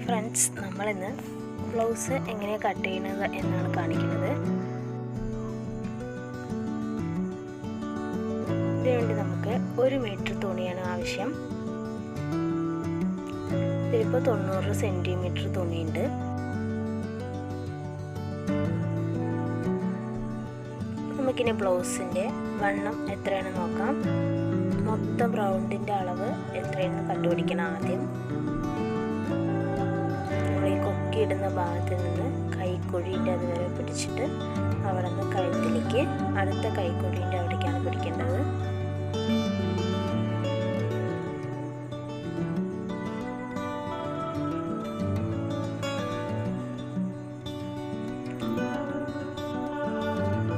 Friends, നമ്മളിന്ന് blouse എങ്ങനെയാണ് cut ചെയ്യുന്നത് എന്നാണ് കാണിക്കുന്നത്. ഇതിനുവേണ്ടി നമുക്ക് 1 മീറ്റർ തുണിയാണ് ആവശ്യം. ഇതിലിപ്പോൾ 90 സെൻറ്റിമീറ്റർ തുണിയുണ്ട്. നമുക്കിനി ബ്ലൗസിൻ്റെ വണ്ണം എത്രയാണെന്ന് നോക്കാം. മൊത്തം റൗണ്ടിൻ്റെ അളവ് എത്രയാണെന്ന് കണ്ടുപിടിക്കണം. ആദ്യം നമ്മൾ ഈ കൊക്കിയിടുന്ന ഭാഗത്ത് നിന്ന് കൈക്കുഴിൻ്റെ അതുവരെ പിടിച്ചിട്ട് അവിടെ നിന്ന് കഴുത്തിലേക്ക് അടുത്ത കൈക്കുഴിൻ്റെ അവിടേക്കാണ് പിടിക്കേണ്ടത്.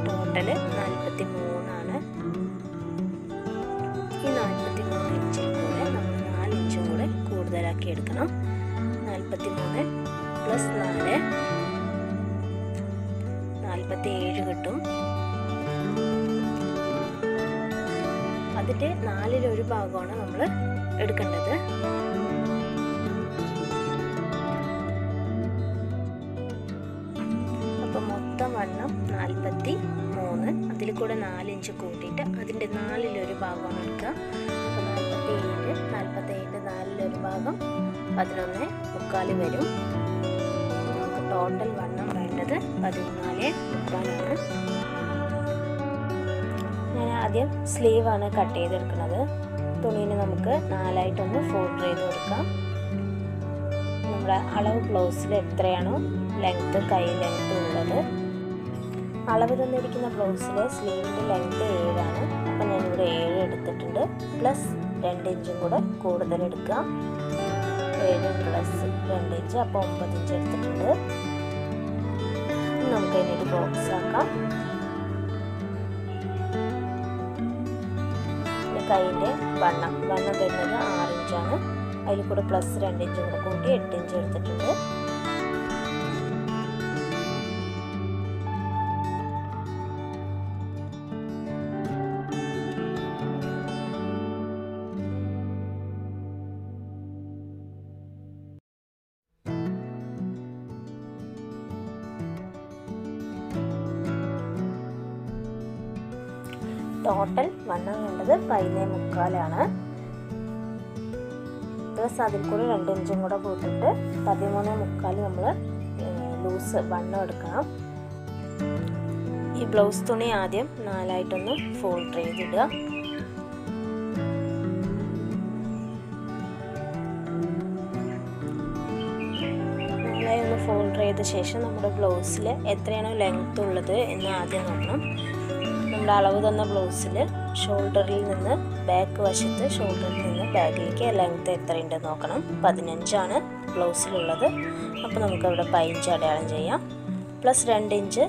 ടോട്ടല് 43 ആണ്. ഈ 43 ഇഞ്ചിൽ കൂടെ നമ്മൾ 4 ഇഞ്ചും കൂടെ കൂടുതലാക്കി എടുക്കണം. 43 പ്ലസ് 4 47 കിട്ടും. അതിൻ്റെ 4/1 ഭാഗമാണ് നമ്മൾ എടുക്കേണ്ടത്. അപ്പോൾ മൊത്തം വണ്ണം 43, അതിൽ കൂടെ 4 ഇഞ്ച് കൂട്ടിയിട്ട് അതിൻ്റെ 4/1 ഭാഗമാണ് എടുക്കുക. അപ്പോൾ 47 4/1 ഭാഗം 11.25 വരും. നമുക്ക് ടോട്ടൽ വണ്ണം വേണ്ടത് 14.25 ആണ്. ഞാൻ ആദ്യം സ്ലീവാണ് കട്ട് ചെയ്തെടുക്കുന്നത്. തുണീനെ നമുക്ക് 4 ആയിട്ടൊന്ന് ഫോൾഡ് ചെയ്ത് കൊടുക്കാം. നമ്മുടെ അളവ് ബ്ലൗസിൽ എത്രയാണോ ലെങ്ത്ത്, കൈ ലെങ്ത്ത് ഉള്ളത്, അളവ് തന്നിരിക്കുന്ന ബ്ലൗസിലെ സ്ലീവിൻ്റെ ലെങ്ത്ത് 7 ആണ്. അപ്പം ഞാനിവിടെ 7 എടുത്തിട്ടുണ്ട്. പ്ലസ് 2 ഇഞ്ചും കൂടെ കൂടുതൽ എടുക്കുക. 7 പ്ലസ് 2 ഇഞ്ച്, അപ്പോൾ 9 ഇഞ്ച് എടുത്തിട്ടുണ്ട്. നമുക്ക് അതിനൊരു ബോക്സ് ആക്കാം. കൈൻ്റെ വണ്ണം വരുന്നത് 6 ഇഞ്ചാണ്. അതിൽ കൂടെ പ്ലസ് 2 ഇഞ്ചും കൂടെ കൂട്ടി 8 ഇഞ്ച് എടുത്തിട്ടുണ്ട്. ടോട്ടൽ വണ്ണം വേണ്ടത് 14.25 ആണ്. പ്ലസ് അതിൽ കൂടെ 2 ഇഞ്ചും കൂടെ കൂട്ടിയിട്ട് 13.25 നമ്മൾ ലൂസ് വണ്ണം എടുക്കണം. ഈ ബ്ലൗസ് തുണി ആദ്യം 4 ആയിട്ടൊന്ന് ഫോൾഡ് ചെയ്തിടുക. ഒന്ന് ഫോൾഡ് ചെയ്ത ശേഷം നമ്മുടെ ബ്ലൗസിൽ എത്രയാണോ ലെങ്ത് ഉള്ളത് എന്ന് ആദ്യം നോക്കണം. നമ്മുടെ അളവ് തന്ന ബ്ലൗസിൽ ഷോൾഡറിൽ നിന്ന് ബാക്ക് വശത്ത് ഷോൾഡറിൽ നിന്ന് ബാക്കിലേക്ക് ലെങ്ത്ത് എത്രയുണ്ടെന്ന് നോക്കണം. 15 ആണ് ബ്ലൗസിലുള്ളത്. അപ്പോൾ നമുക്കവിടെ 15 അടയാളം ചെയ്യാം. പ്ലസ് 2 ഇഞ്ച്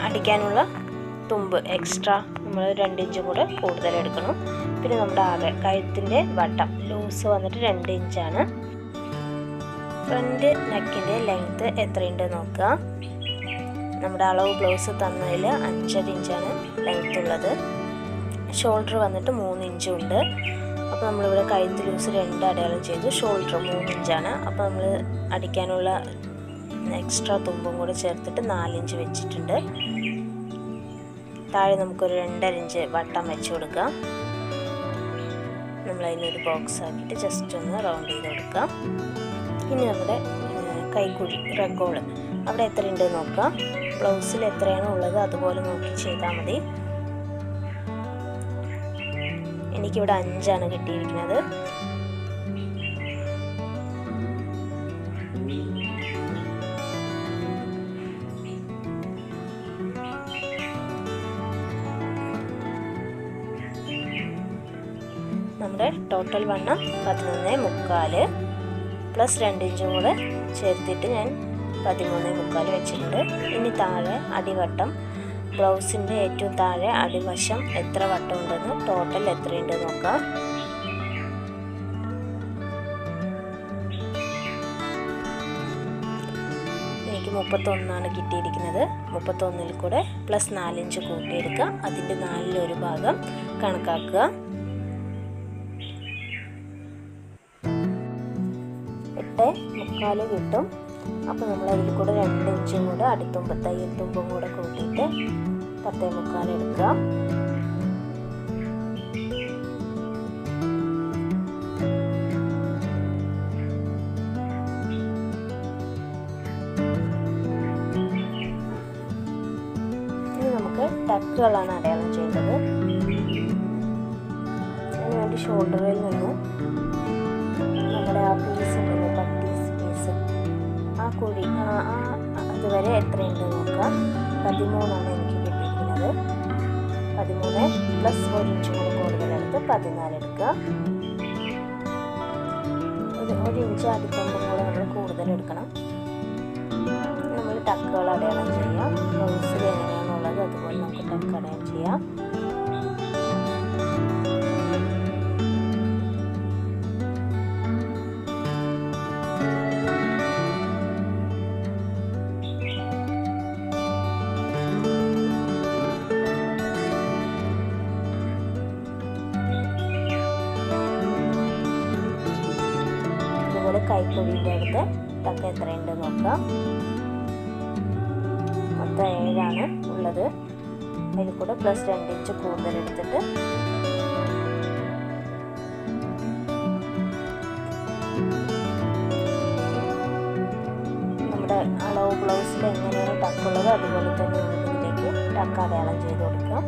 അടിക്കാനുള്ള തുമ്പ് എക്സ്ട്രാ നമ്മൾ 2 ഇഞ്ച് കൂടെ കൂടുതൽ എടുക്കണം. പിന്നെ നമ്മുടെ ആകെ കഴുത്തിൻ്റെ വട്ടം ലൂസ് വന്നിട്ട് 2 ഇഞ്ചാണ്. ഫ്രണ്ട് നെക്കിൻ്റെ ലെങ്ത്ത് എത്രയുണ്ട് നോക്കുക. നമ്മുടെ അളവ് ബ്ലൗസ് തന്നതിൽ 5.5 ഇഞ്ചാണ് ലെങ്ത്ത് ഉള്ളത്. ഷോൾഡർ വന്നിട്ട് 3 ഇഞ്ചും ഉണ്ട്. അപ്പോൾ നമ്മളിവിടെ കഴുത്ത് ലൂസ് 2 അടയാളം ചെയ്തു. ഷോൾഡർ 3 ഇഞ്ചാണ്. അപ്പോൾ നമ്മൾ അടിക്കാനുള്ള എക്സ്ട്രാ തുമ്പും കൂടെ ചേർത്തിട്ട് 4 ഇഞ്ച് വെച്ചിട്ടുണ്ട്. താഴെ നമുക്കൊരു 2.5 ഇഞ്ച് വട്ടം വെച്ച് കൊടുക്കാം. നമ്മളതിനൊരു ബോക്സ് ആക്കിയിട്ട് ജസ്റ്റ് ഒന്ന് റൗണ്ട് ചെയ്ത് കൊടുക്കാം. ഇനി നമ്മുടെ കൈക്കുഴി റഗോള് അവിടെ എത്രയുണ്ട് നോക്കാം. ബ്ലൗസിൽ എത്രയാണോ ഉള്ളത് അതുപോലെ നോക്കി ചെയ്താൽ മതി. എനിക്കിവിടെ 5 ആണ് കിട്ടിയിരിക്കുന്നത്. നമ്മുടെ ടോട്ടൽ വണ്ണം 11.25 പ്ലസ് 2 ഇഞ്ചും കൂടെ ചേർത്തിട്ട് ഞാൻ 13.25 വെച്ചിട്ടുണ്ട്. ഇനി താഴെ അടിവട്ടം ബ്ലൗസിൻ്റെ ഏറ്റവും താഴെ അടിവശം എത്ര വട്ടം ഉണ്ടെന്ന് ടോട്ടൽ എത്രയുണ്ട് നോക്കാം. എനിക്ക് 31 കിട്ടിയിരിക്കുന്നത്. 31-ൽ കൂടെ പ്ലസ് 4 ഇഞ്ച് കൂട്ടിയെടുക്കുക. അതിൻ്റെ 4/1 ഭാഗം കണക്കാക്കുക. 10.25 കിട്ടും. അപ്പോൾ നമ്മൾ അതിൽ കൂടെ 2 ഇഞ്ചും കൂടെ അടിത്തുമ്പ് തയ്യൽ തുമ്പും കൂടെ കൂട്ടിയിട്ട് 10.25 എടുക്കുക. ഇനി നമുക്ക് ടക്കുകളാണ് അടയാളം ചെയ്യേണ്ടത്. അതിനുവേണ്ടി ഷോൾഡറിൽ നിന്ന് നമ്മുടെ ആ പീസ് ഉണ്ടല്ലോ, പട്ടീസ് പീസ്, ആ കുഴി അതുവരെ എത്രയുണ്ട് നോക്കുക. 13 എനിക്ക് കിട്ടിയിരിക്കുന്നത്. 13 പ്ലസ് 1 ഇഞ്ച് കൂടെ കൂടുതലെടുത്ത് 14 എടുക്കുക. 1 ഇഞ്ച് അടിത്തുമ്പും കൂടെ നമ്മൾ കൂടുതലെടുക്കണം. നമ്മൾ ടക്കുകൾ അടയാളം ചെയ്യാം. ബ്ലൗസിൽ എങ്ങനെയാണുള്ളത് അതുപോലെ നമുക്ക് ടക്ക് അടയാളം ചെയ്യാം. കൈക്കുഴിൻ്റെ അടുത്ത് ടക്ക് എത്രയുണ്ട് നോക്കാം. മൊത്തം 7 ഉള്ളത്. അതിൽ കൂടെ പ്ലസ് 2 ഇഞ്ച് കൂടുതൽ എടുത്തിട്ട് നമ്മുടെ അളവ് ബ്ലൗസിൽ എങ്ങനെയാണ് ടക്കുള്ളത് അതുപോലെ തന്നെ ഇതിലേക്ക് ടക്ക് അടയാളം ചെയ്ത് കൊടുക്കാം.